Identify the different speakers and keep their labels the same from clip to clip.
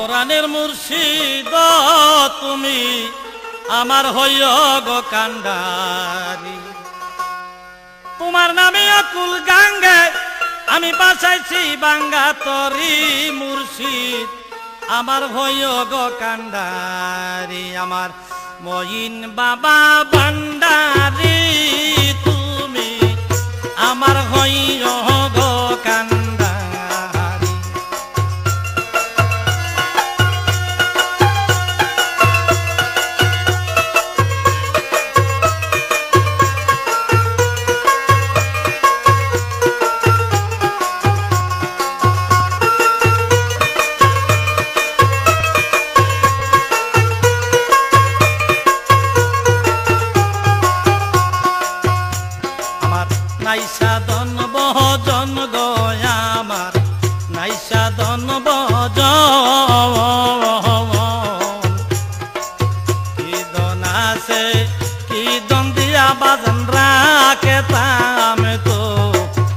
Speaker 1: প্রাণের মুর্শিদ তুমি আমার হইও গো কান্ডারি। তোমার নামে অকুল গাঙ্গে আমি বাসাইছি বাঙ্গা তরি মুর্শিদ আমার হইও গো কান্ডারি। আমার মঈন বাবা ভান্ডারি তুমি আমার হইও গো কান্ডারি। নাইসাদন বজন গো আমার নাইসাদন বজন কি দন আছে কি দন দিয়া বাজন রাখে তাম তো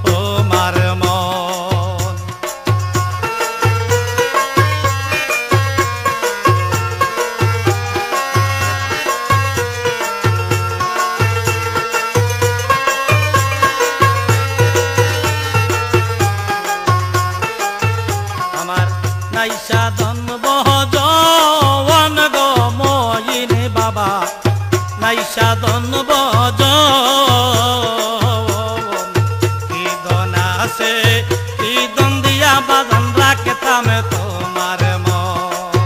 Speaker 1: তোমার মন। নাইসাদন বজন গো মঈন বাবা নাইসাদন বজন কি দন আছে কি দন দিয়া বাজন রাখতাম তোমার মন।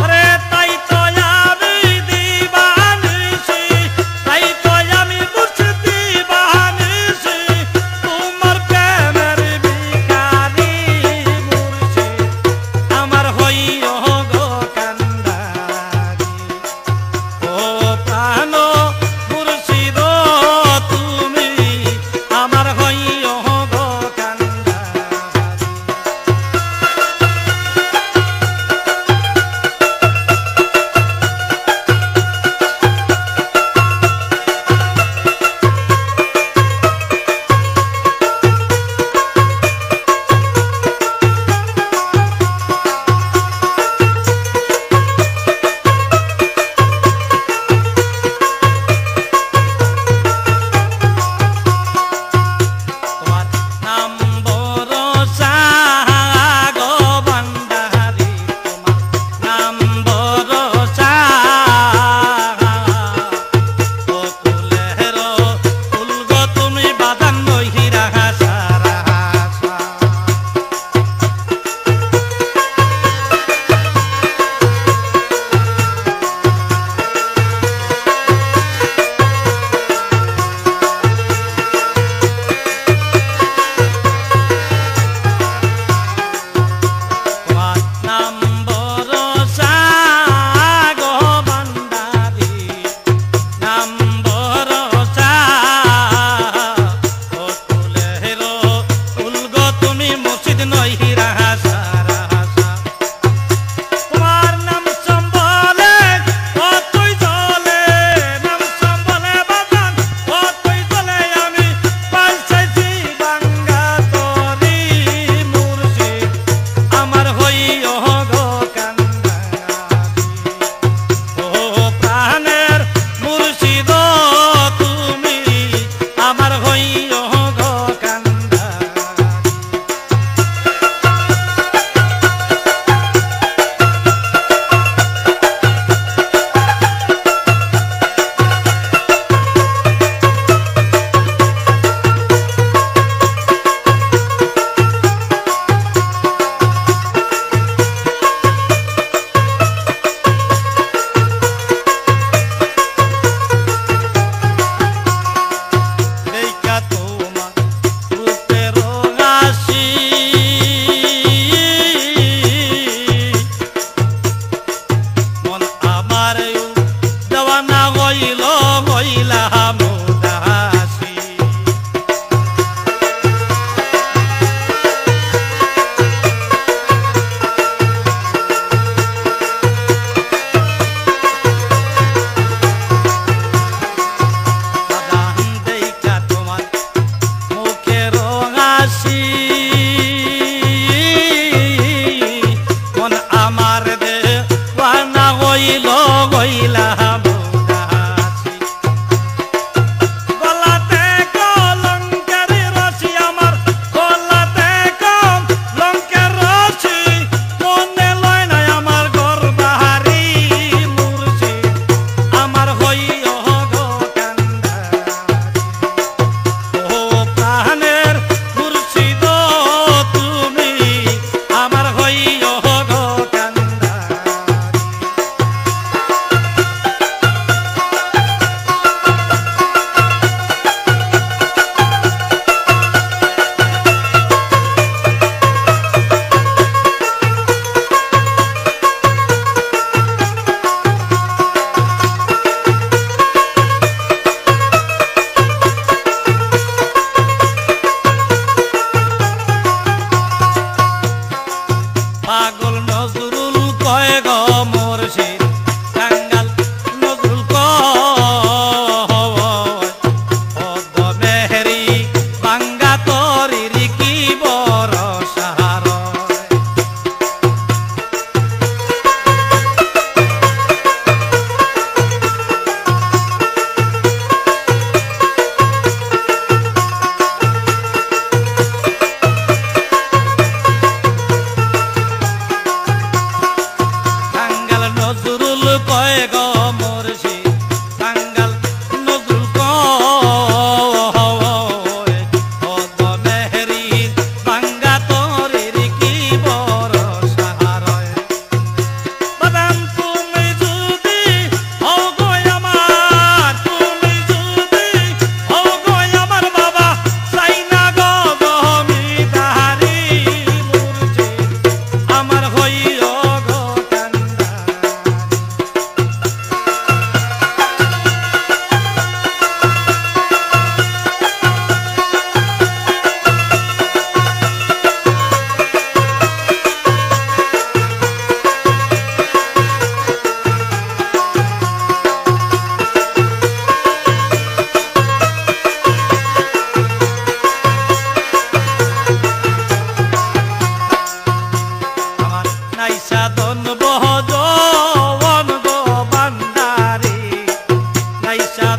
Speaker 1: ওরে তাই তো আমি দিবানিছি তাই তো আমি বুঝতি বানিছি তোমার প্রেমের ভিখারি মুর্শিদ আমার হইও গো কান্ডারি। ও প্রাণ মুর্শিদ তুমি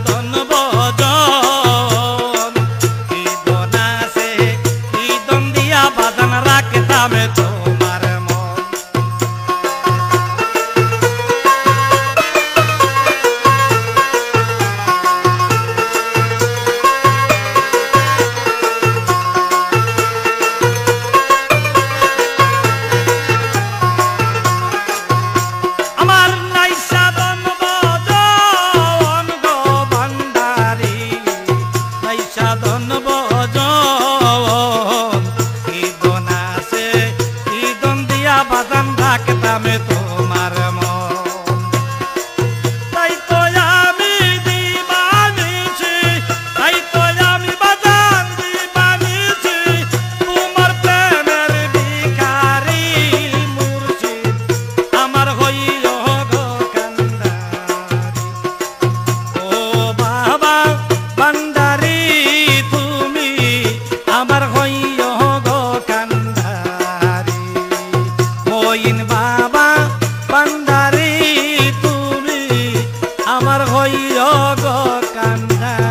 Speaker 1: সাধন ভজন কি দনা সে কি দন দিয়া বাঁধন রাখতাম তোমার মন আমার নাই সাধন ভজন গো ভান্ডারি নাই সাধন ভজন কি দনা সে কি দন দিয়া বাঁধন রাখতাম তোমার মন তাই তো আমি দিবানিছি তাই তো আমি বাঁধন দিবানিছি তোমার প্রেমের ভিখারি মুর্শিদ আমার হইও গো কান্দারি ও বাবা ভান্ডারি তুমি আমার হইও গো কান্দারি মইন বাবা ভান্ডারি তুমি আমার হইও গো কান্দারি